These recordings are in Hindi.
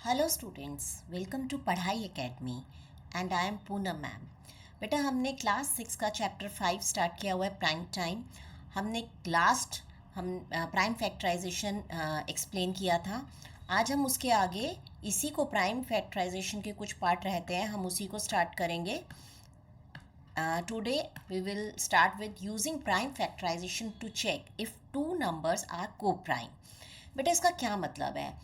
हेलो स्टूडेंट्स, वेलकम टू पढ़ाई academy and I am Poonam ma'am. बेटा हमने क्लास 6 का चैप्टर 5 स्टार्ट किया हुआ है प्राइम टाइम। हमने हम प्राइम फैक्टराइजेशन एक्सप्लेन किया था। आज हम उसके आगे इसी को प्राइम फैक्टराइजेशन के कुछ पार्ट रहते हैं, हम उसी को स्टार्ट करेंगे। Today we will start with using prime factorization to check if two numbers are co-prime। बेटा इसका क्या मतलब है?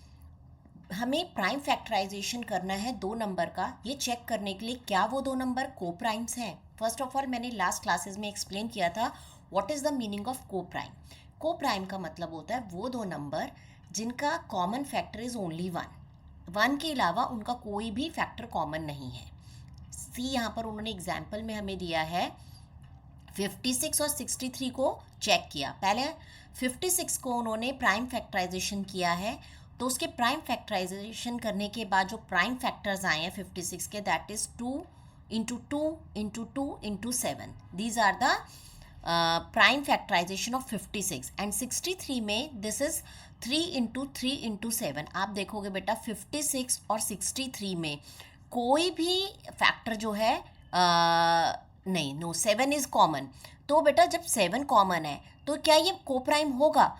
हमें प्राइम फैक्टराइजेशन करना है दो नंबर का, ये चेक करने के लिए क्या वो दो नंबर को प्राइम्स हैं। फर्स्ट ऑफ ऑल मैंने लास्ट क्लासेस में एक्सप्लेन किया था what is the meaning of को प्राइम। को प्राइम का मतलब होता है वो दो नंबर जिनका common factor is only one के अलावा उनका कोई भी फैक्टर कॉमन नहीं है। सी यहाँ पर उन्होंने एग्जाम्पल में हमें दिया है 56 और 63 को चेक किया। पहले 56 को उन्होंने प्राइम फैक्टराइजेशन किया है, तो उसके प्राइम फैक्टराइजेशन करने के बाद जो प्राइम फैक्टर्स आए हैं 56 के, that is 2 into 2 into 2 into 7। These are the prime factorisation of 56 and 63 में दिस इज 3 इंटू 3 इंटू 7। आप देखोगे बेटा 56 और 63 में कोई भी फैक्टर जो है नहीं, नो 7 इज कॉमन। तो बेटा जब 7 कॉमन है तो क्या ये को प्राइम होगा?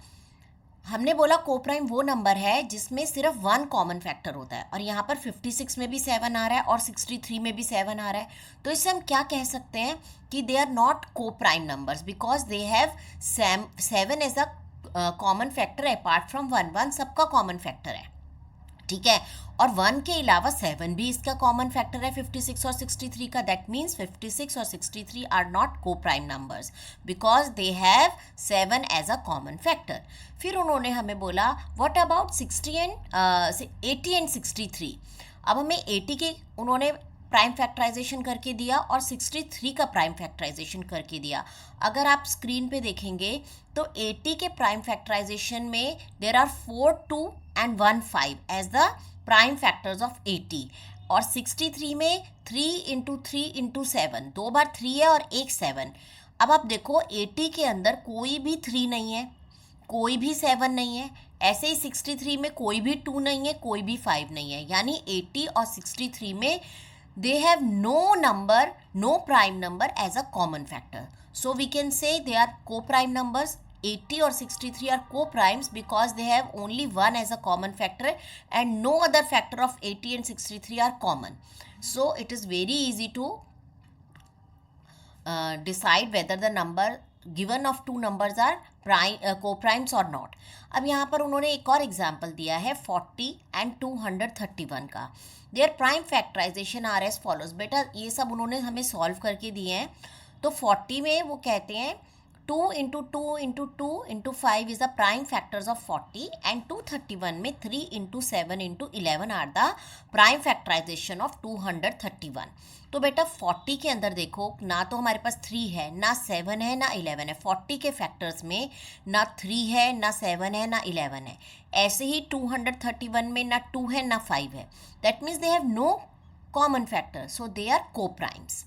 हमने बोला को प्राइम वो नंबर है जिसमें सिर्फ वन कॉमन फैक्टर होता है, और यहाँ पर 56 में भी 7 आ रहा है और 63 में भी 7 आ रहा है। तो इससे हम क्या कह सकते हैं कि they are not coprime numbers because they have 7 as a common factor apart from one सबका कॉमन फैक्टर है, ठीक है। और 1 के अलावा 7 भी इसका कॉमन फैक्टर है 56 और 63 का। दैट मीन्स 56 और 63 are not coprime numbers because they have 7 as a common factor. फिर उन्होंने हमें बोला व्हाट अबाउट 80 एंड 63। अब हमें 80 के उन्होंने प्राइम फैक्टराइजेशन करके दिया और 63 का प्राइम फैक्टराइजेशन करके दिया। अगर आप स्क्रीन पे देखेंगे तो 80 के प्राइम फैक्टराइजेशन में there are 4 2 and 1 5 as the prime factors of 80, और 63 में 3 इंटू 3 इंटू 7, 2 बार 3 है और एक 7। अब आप देखो 80 के अंदर कोई भी 3 नहीं है, कोई भी 7 नहीं है। ऐसे ही 63 में कोई भी 2 नहीं है, कोई भी 5 नहीं है। यानी 80 और 63 में they have no prime number as a common factor, so we can say they are co-prime numbers. 80 or 63 are co-primes because they have only one as a common factor and no other factor of 80 and 63 are common. So it is very easy to decide whether the number given of two numbers are co-primes or not. अब यहाँ पर उन्होंने एक और एग्जाम्पल दिया है 40 एंड 231 का। Their prime factorisation are as follows. बेटा ये सब उन्होंने हमें सॉल्व करके दिए हैं। तो 40 में वो कहते हैं 2 into 2 into 2 into 5 is the prime factors of 40 and 231 में 3 into 7 into 11 are the prime factorisation of 231। तो बेटा 40 के अंदर देखो ना तो हमारे पास 3 है, ना 7 है, ना 11 है। 40 के फैक्टर्स में ना 3 है, ना 7 है, ना 11 है। ऐसे ही 231 में ना 2 है, ना 5 है। That means they have no common factor, so they are coprimes.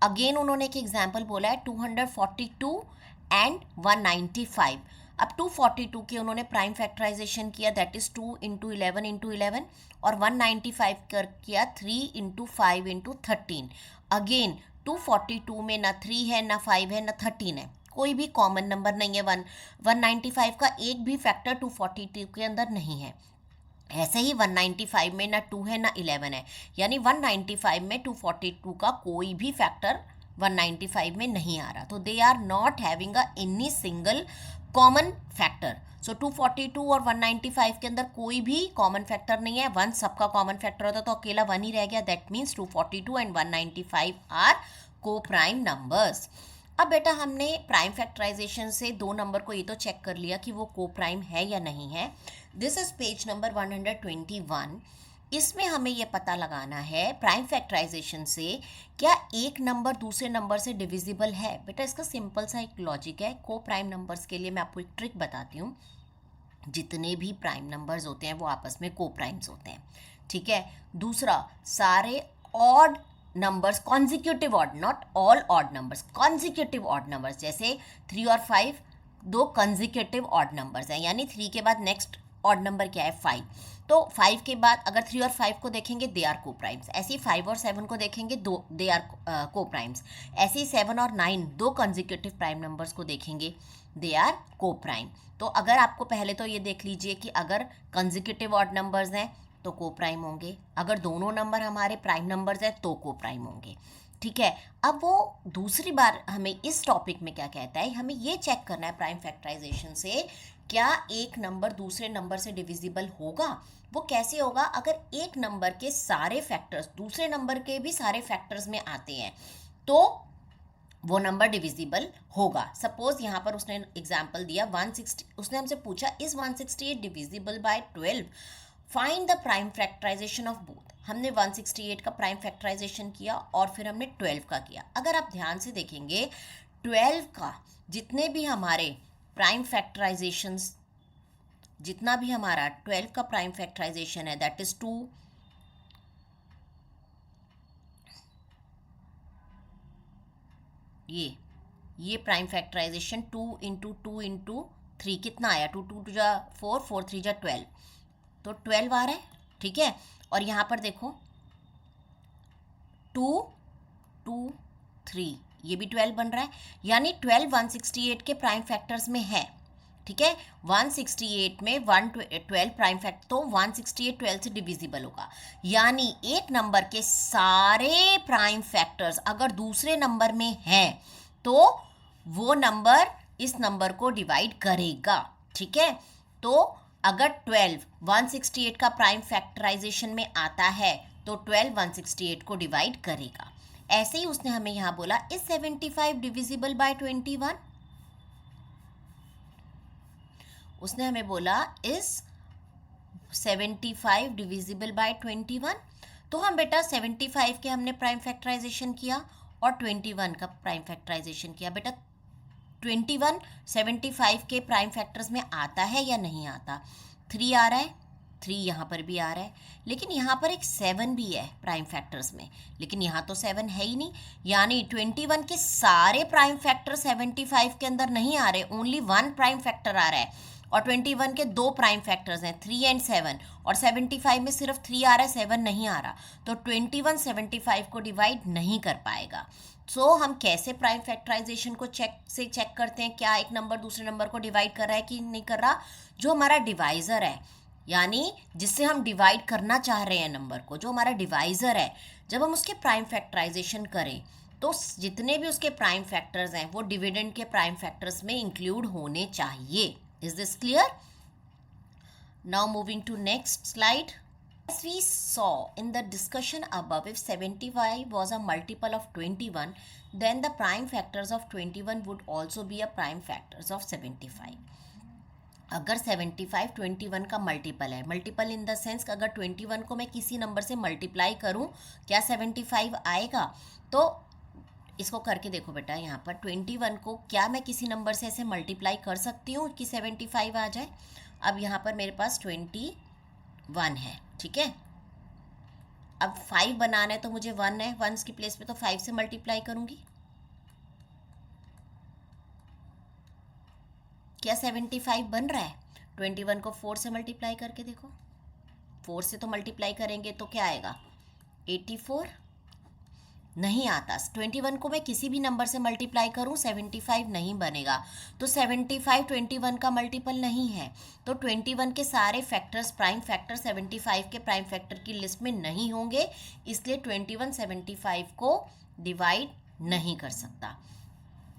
Again उन्होंने एक एग्जाम्पल बोला है 242 एंड 195। अब 242 के उन्होंने प्राइम फैक्टराइजेशन किया, दैट इज 2 इंटू 11 इंटू 11, और 195 कर किया 3 इंटू 5 इंटू 13। अगेन 242 में ना 3 है, ना 5 है, ना 13 है, कोई भी कॉमन नंबर नहीं है। 195 का एक भी फैक्टर 242 के अंदर नहीं है। ऐसे ही 195 में ना 2 है, ना 11 है, यानी 195 में 242 का कोई भी फैक्टर 195 में नहीं आ रहा। तो they are not having a any single common factor. So 242 और 195 के अंदर कोई भी कॉमन फैक्टर नहीं है। 1 सबका कॉमन फैक्टर होता तो अकेला 1 ही रह गया। दैट मीन्स 242 एंड 195 आर को प्राइम नंबर्स। अब बेटा हमने प्राइम फैक्टराइजेशन से दो नंबर को ये तो चेक कर लिया कि वो को प्राइम है या नहीं है। This is page number 121। इसमें हमें ये पता लगाना है प्राइम फैक्टराइजेशन से क्या एक नंबर दूसरे नंबर से डिविजिबल है। बेटा इसका सिंपल सा एक लॉजिक है। को प्राइम नंबर्स के लिए मैं आपको एक ट्रिक बताती हूँ। जितने भी प्राइम नंबर्स होते हैं वो आपस में को प्राइम्स होते हैं, ठीक है। दूसरा, सारे odd numbers consecutive odd, not all odd numbers, consecutive odd numbers, जैसे 3 और 5 दो कॉन्जिक्यूटिव ऑड नंबर्स हैं, यानी 3 के बाद नेक्स्ट ऑड नंबर क्या है 5। तो 5 के बाद अगर 3 और 5 को देखेंगे दे आर को प्राइम्स, ऐसे ही 5 और 7 को देखेंगे दो दे आर को प्राइम्स, ऐसे ही 7 और 9 दो कंसेक्यूटिव प्राइम नंबर्स को देखेंगे दे आर को प्राइम। तो अगर आपको पहले तो ये देख लीजिए कि अगर कंसेक्यूटिव ऑड नंबर्स हैं तो को प्राइम होंगे, अगर दोनों नंबर हमारे प्राइम नंबर्स हैं तो को प्राइम होंगे, ठीक है। अब वो दूसरी बार हमें इस टॉपिक में क्या कहता है, हमें ये चेक करना है प्राइम फैक्टराइजेशन से क्या एक नंबर दूसरे नंबर से डिविजिबल होगा। वो कैसे होगा, अगर एक नंबर के सारे फैक्टर्स दूसरे नंबर के भी सारे फैक्टर्स में आते हैं तो वो नंबर डिविजिबल होगा। सपोज यहाँ पर उसने एग्जाम्पल दिया 160, उसने हमसे पूछा is 168 divisible by 12, find the prime factorisation of both. हमने 168 का प्राइम फैक्टराइजेशन किया और फिर हमने 12 का किया। अगर आप ध्यान से देखेंगे 12 का जितने भी हमारे प्राइम फैक्टराइजेशंस, जितना भी हमारा 12 का प्राइम फैक्टराइजेशन है दैट इज 2, ये प्राइम फैक्टराइजेशन 2 इंटू 2 इंटू 3 कितना आया, 2 2 जा 4, 4 3 जा 12, तो 12 आ रहा है, ठीक है। और यहाँ पर देखो 2 2 3 ये भी 12 बन रहा है, यानी 12 168 के प्राइम फैक्टर्स में है, ठीक है। 168 में 112 प्राइम फैक्टर, तो 168 12 से डिविजिबल होगा, यानी एक नंबर के सारे प्राइम फैक्टर्स अगर दूसरे नंबर में हैं तो वो नंबर इस नंबर को डिवाइड करेगा, ठीक है। तो अगर 12 168 का प्राइम फैक्टराइजेशन में आता है तो 12 168 को डिवाइड करेगा। ऐसे ही उसने हमें यहाँ बोला इज 75 डिविजिबल बाय 21, उसने हमें बोला इज 75 डिविजिबल बाय 21, तो हम बेटा 75 के हमने प्राइम फैक्टराइजेशन किया और 21 का प्राइम फैक्टराइजेशन किया। बेटा 21 75 के प्राइम फैक्टर्स में आता है या नहीं आता, 3 आ रहा है, 3 यहाँ पर भी आ रहा है, लेकिन यहाँ पर एक 7 भी है प्राइम फैक्टर्स में, लेकिन यहाँ तो 7 है ही नहीं, यानी 21 के सारे प्राइम फैक्टर 75 के अंदर नहीं आ रहे, ओनली 1 प्राइम फैक्टर आ रहा है। और 21 के 2 प्राइम फैक्टर्स हैं 3 एंड 7, और 75 में सिर्फ 3 आ रहा है 7 नहीं आ रहा, तो 21 75 को डिवाइड नहीं कर पाएगा। सो हम कैसे प्राइम फैक्टराइजेशन को चेक करते हैं क्या एक नंबर दूसरे नंबर को डिवाइड कर रहा है कि नहीं कर रहा, जो हमारा डिवाइज़र है यानी जिससे हम डिवाइड करना चाह रहे हैं नंबर को, जो हमारा डिवाइज़र है, जब हम उसके प्राइम फैक्टराइजेशन करें तो जितने भी उसके प्राइम फैक्टर्स हैं वो डिविडेंड के प्राइम फैक्टर्स में इंक्लूड होने चाहिए। Is this clear? Now moving to next slide. As we saw in the discussion above, if 75 was a multiple of 21, then the prime factors of 21 would also be a prime factors of 75. अगर 75 21 का मल्टीपल है, मल्टीपल इन द सेंस अगर 21 को मैं किसी नंबर से मल्टीप्लाई करूं क्या 75 आएगा, तो इसको करके देखो बेटा, यहाँ पर 21 को क्या मैं किसी नंबर से ऐसे मल्टीप्लाई कर सकती हूँ कि 75 आ जाए। अब यहाँ पर मेरे पास 21 है, ठीक है। अब 5 बनाना है तो मुझे 1 है, 1 की प्लेस पे तो 5 से मल्टीप्लाई करूँगी, क्या 75 बन रहा है। 21 को 4 से मल्टीप्लाई करके देखो, 4 से तो मल्टीप्लाई करेंगे तो क्या आएगा 84, नहीं आता। 21 को मैं किसी भी नंबर से मल्टीप्लाई करूं 75 नहीं बनेगा, तो 75 21 का मल्टीपल नहीं है, तो 21 के सारे फैक्टर्स प्राइम फैक्टर 75 के प्राइम फैक्टर की लिस्ट में नहीं होंगे, इसलिए 21 75 को डिवाइड नहीं कर सकता।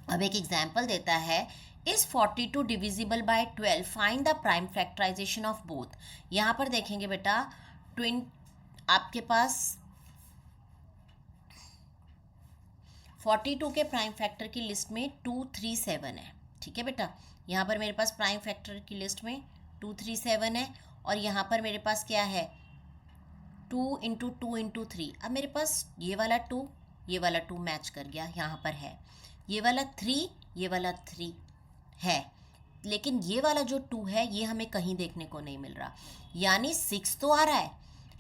अब एक एग्जाम्पल देता है is 42 divisible by 12, find the prime factorisation of both. यहाँ पर देखेंगे बेटा आपके पास 42 के प्राइम फैक्टर की लिस्ट में 237 है, ठीक है बेटा। यहाँ पर मेरे पास प्राइम फैक्टर की लिस्ट में 237 है, और यहाँ पर मेरे पास क्या है 2 इंटू 2 इंटू 3। अब मेरे पास ये वाला 2 ये वाला 2 मैच कर गया, यहाँ पर है ये वाला 3 ये वाला 3 है, लेकिन ये वाला जो 2 है ये हमें कहीं देखने को नहीं मिल रहा, यानी 6 तो आ रहा है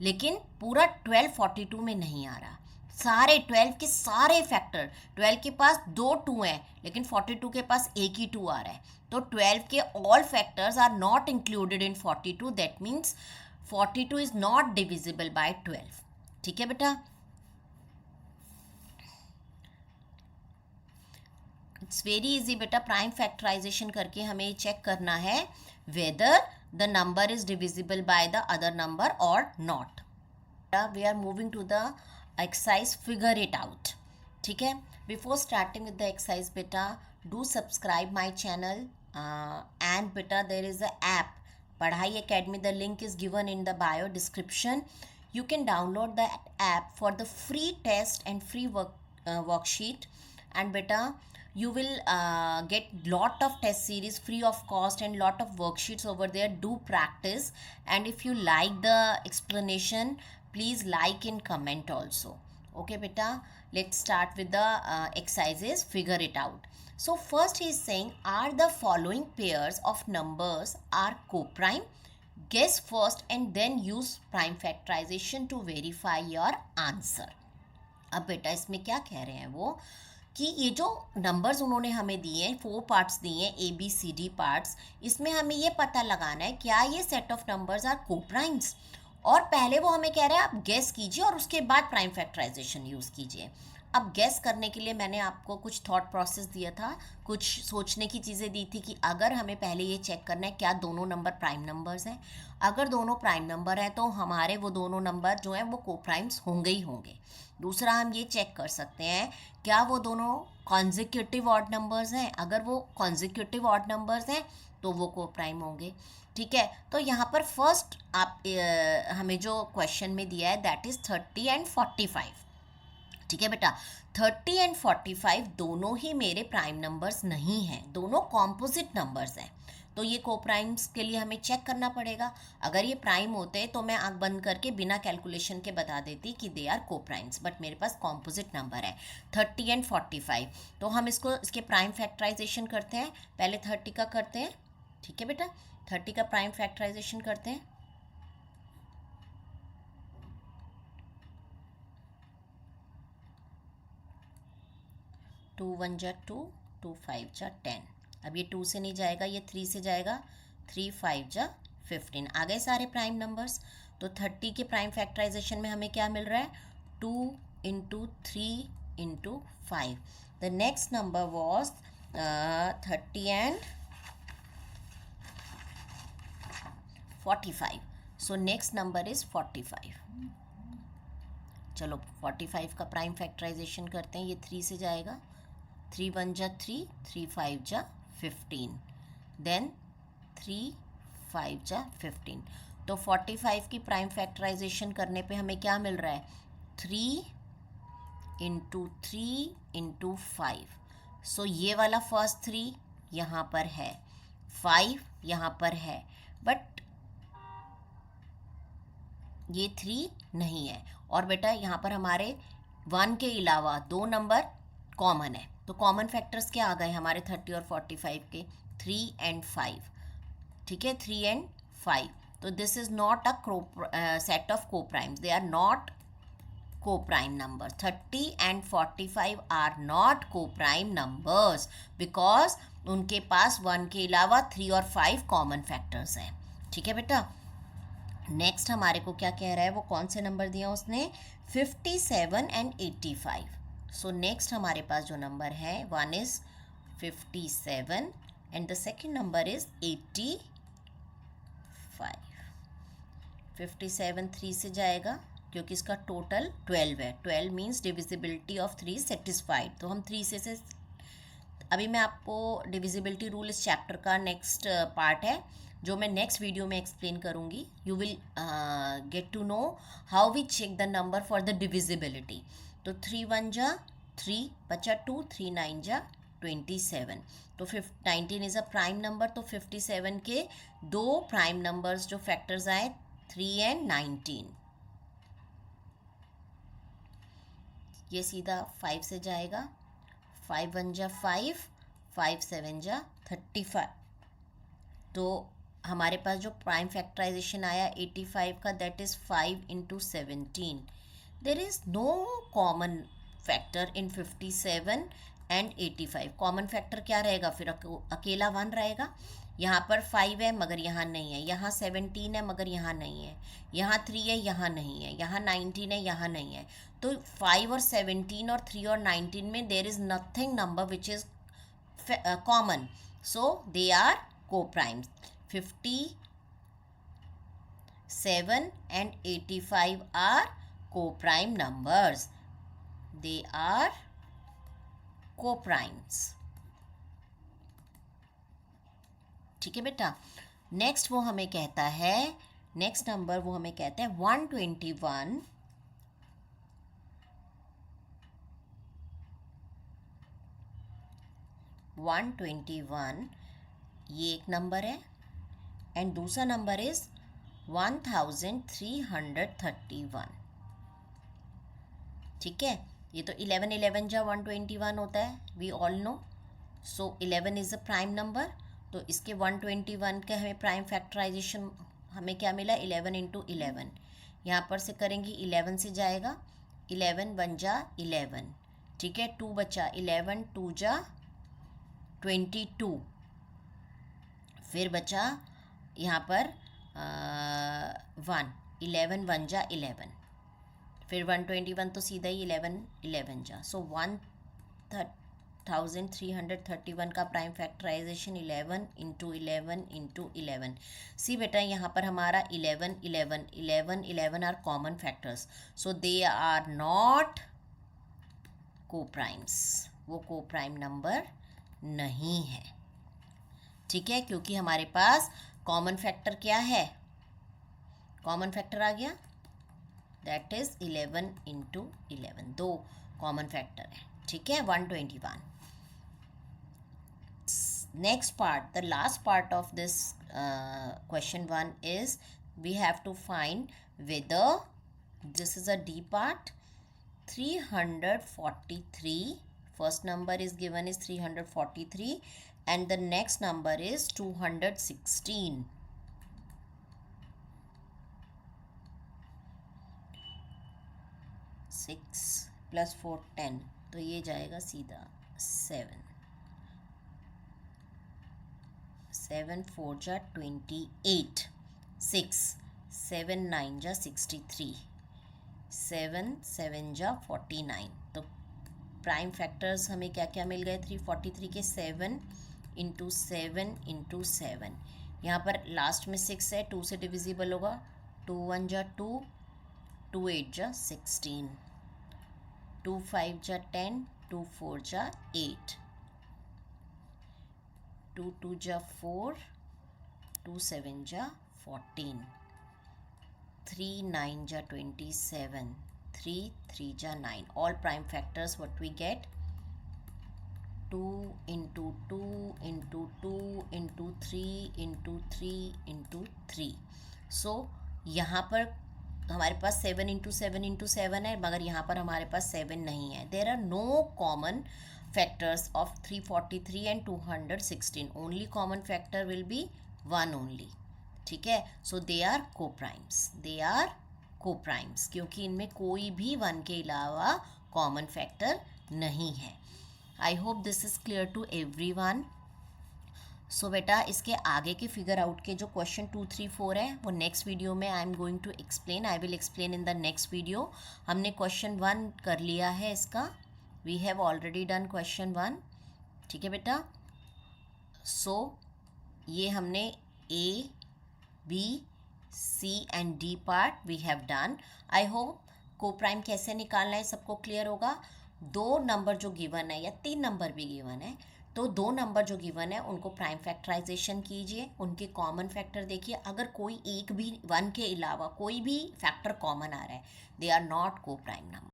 लेकिन पूरा 12 42 में नहीं आ रहा। सारे 12 के सारे फैक्टर, 12 के पास 2 2 हैं लेकिन 42 के पास एक ही 2 आ रहा है, तो 12 के all factors are not included in 42, that means 42 is not divisible by 12. ठीक है बेटा, इट्स वेरी इजी बेटा. प्राइम फैक्टराइजेशन करके हमें चेक करना है whether the number is divisible by the other number और not. We are moving to the exercise figure it out. ठीक है, before starting with the exercise बेटा, do subscribe my channel and बेटा देर इज अ ऐप पढ़ाई academy. The link is given in the bio description. You can download that app for the free test and free worksheet. And beta, you will get lot of test series free of cost and lot of worksheets over there. Do practice, and if you like the explanation, please like and comment also. Okay beta, let's start with the exercises. Figure it out. So first he is saying, are the following pairs of numbers are co-prime? Guess first and then use prime factorization to verify your answer. अब बेटा इसमें क्या कह रहे हैं वो कि ये जो नंबर्स उन्होंने हमें दिए हैं, 4 पार्ट्स दिए हैं, ABCD पार्ट्स, इसमें हमें ये पता लगाना है क्या ये set of numbers are coprimes. और पहले वो हमें कह रहे हैं आप गेस कीजिए और उसके बाद प्राइम फैक्टराइजेशन यूज़ कीजिए. अब गेस करने के लिए मैंने आपको कुछ थॉट प्रोसेस दिया था, कुछ सोचने की चीज़ें दी थी कि अगर हमें पहले ये चेक करना है क्या दोनों नंबर प्राइम नंबर्स हैं. अगर दोनों प्राइम नंबर हैं तो हमारे वो दोनों नंबर जो हैं वो कोप्राइम्स होंगे ही होंगे. दूसरा हम ये चेक कर सकते हैं क्या वो दोनों कॉन्जिक्यूटिव ऑड नंबर्स हैं. अगर वो कॉन्जिक्यूटिव ऑड नंबर्स हैं तो वो कोप्राइम होंगे. ठीक है, तो यहाँ पर फर्स्ट आप हमें जो क्वेश्चन में दिया है दैट इज़ 30 एंड 45. ठीक है बेटा, 30 एंड 45 दोनों ही मेरे प्राइम नंबर्स नहीं हैं, दोनों कॉम्पोजिट नंबर्स हैं. तो ये कोप्राइम्स के लिए हमें चेक करना पड़ेगा. अगर ये प्राइम होते तो मैं आंख बंद करके बिना कैलकुलेशन के बता देती कि दे आर कोप्राइम्स, बट मेरे पास कॉम्पोजिट नंबर है 30 एंड 45. तो हम इसके प्राइम फैक्टराइजेशन करते हैं. पहले 30 का करते हैं. ठीक है बेटा, 30 का प्राइम फैक्टराइजेशन करते हैं. 2 1 जा 2, 2 5 जा 10. अब ये 2 से नहीं जाएगा, ये 3 से जाएगा. 3 5 जा 15. आ गए सारे प्राइम नंबर्स. तो 30 के प्राइम फैक्टराइजेशन में हमें क्या मिल रहा है 2 into 3 into 5. The next number was 30 and 45. So next number is 45. चलो 45 का प्राइम फैक्टराइजेशन करते हैं. ये 3 से जाएगा. 3 1 जा 3, 3 5 जा 15. देन 3 5 जा 15. तो 45 की प्राइम फैक्टराइजेशन करने पे हमें क्या मिल रहा है 3 इंटू 3 इंटू 5. सो ये वाला फर्स्ट 3 यहाँ पर है, 5 यहाँ पर है, बट ये 3 नहीं है. और बेटा यहाँ पर हमारे 1 के अलावा 2 नंबर कॉमन है. तो कॉमन फैक्टर्स क्या आ गए हमारे 30 और 45 के 3 एंड 5. ठीक है, 3 एंड 5. तो this is not a set of coprimes, they are not coprime number. 30 and 45 are not coprime numbers because उनके पास 1 के अलावा 3 और 5 कॉमन फैक्टर्स हैं. ठीक है बेटा, नेक्स्ट हमारे को क्या कह रहा है, वो कौन से नंबर दिया उसने 57 एंड 85. सो नेक्स्ट हमारे पास जो नंबर है one is 57 and the second number is 85. 57 3 से जाएगा क्योंकि इसका टोटल 12 है. 12 मीन्स डिविजिबिलिटी ऑफ 3 सेटिस्फाइड. तो हम 3 से अभी मैं आपको डिविजिबिलिटी रूल इस चैप्टर का नेक्स्ट पार्ट है जो मैं नेक्स्ट वीडियो में एक्सप्लेन करूँगी. You will get to know how we check the number for the divisibility. तो 3 1 जा 3 बचा 2, 3 9 जा 27. तो 19 इज़ अ प्राइम नंबर. तो 57 के 2 प्राइम नंबर्स जो फैक्टर्स आए 3 एंड 19. ये सीधा 5 से जाएगा. 5 1 जा 5, 5 7 जा 35. तो हमारे पास जो प्राइम फैक्टराइजेशन आया 85 का that is 5 into 17. There is no common factor in 57 and 85. Common factor क्या रहेगा फिर अकेला 1 रहेगा. यहाँ पर 5 है मगर यहाँ नहीं है, यहाँ 17 है मगर यहाँ नहीं है, यहाँ 3 है यहाँ नहीं है, यहाँ 19 है यहाँ नहीं है। तो 5 और 17 और 3 और 19 में there is nothing number which is common, so they are coprimes. 57 and 85 are co-prime numbers. They are co-primes. ठीक है बेटा। नेक्स्ट वो हमें कहता है, नेक्स्ट नंबर वो हमें कहते हैं 121 121, ये एक नंबर है एंड दूसरा नंबर इज 1331। ठीक है, ये तो 11 11 जा 121 होता है, we all know. So 11 is a prime number, तो इसके 121 के हमें प्राइम फैक्टराइजेशन हमें क्या मिला, 11 इंटू 11। यहाँ पर से करेंगे 11 से जाएगा, 11 1 जा 11, ठीक है, 2 बचा, 11 2 जा 22, फिर बचा यहाँ पर 1, 11 1 जा 11, फिर 121 तो सीधा ही 11 11 जा। सो 1331 का prime factorisation 11 into 11 into 11। See बेटा यहाँ पर हमारा 11 11 11 11 are common factors, so they are not coprimes, वो को प्राइम नंबर नहीं है। ठीक है, क्योंकि हमारे पास कॉमन फैक्टर क्या है, कॉमन फैक्टर आ गया, दैट इज 11 इंटू 11, दो कॉमन फैक्टर है। ठीक है, 121। Next part, the last part of this question 1 is we have to find whether this is a D part, 343, first number is given is 343 and the next number is 216. 6 plus 4 10, तो ये जाएगा सीधा 7, 7 4 जा 28, 6 7 9 जा 63, 7 7 जा 49। तो प्राइम फैक्टर्स हमें क्या क्या मिल गए, 343 के 7 इंटू 7 इंटू 7, यहाँ पर लास्ट में 6 है, 2 से डिविजिबल होगा, 2 1 जा 2, 2 8 जा 16, 2 5 जा 10, 2 4 जा 8, 2 2 जा 4, 2 7 जा 14, 3 9 ja 27, 3 3 ja 9, all prime factors what we get, 2 into 2 into 2 into 3 into 3 into 3। सो यहाँ पर हमारे पास 7 इंटू 7 इंटू 7 है, मगर यहाँ पर हमारे पास 7 नहीं है। There are no common factors of 343 and 216, only common factor will be 1 only. ठीक है, so they are coprimes, they are coprimes, क्योंकि इनमें कोई भी 1 के अलावा कॉमन फैक्टर नहीं है। I hope this is clear to everyone. So बेटा इसके आगे के फिगर आउट के जो क्वेश्चन 2 3 4 है वो नेक्स्ट वीडियो में I am going to explain, I will explain in the next video. हमने क्वेश्चन 1 कर लिया है इसका, we have already done question 1। ठीक है बेटा, सो ये हमने A B C and D part we have done. I hope coprime कैसे निकालना है सबको क्लियर होगा। 2 नंबर जो गिवन है या 3 नंबर भी गिवन है, तो 2 नंबर जो गिवन है उनको प्राइम फैक्टराइजेशन कीजिए, उनके कॉमन फैक्टर देखिए, अगर कोई एक भी 1 के अलावा कोई भी फैक्टर कॉमन आ रहा है, दे आर नॉट को प्राइम नंबर।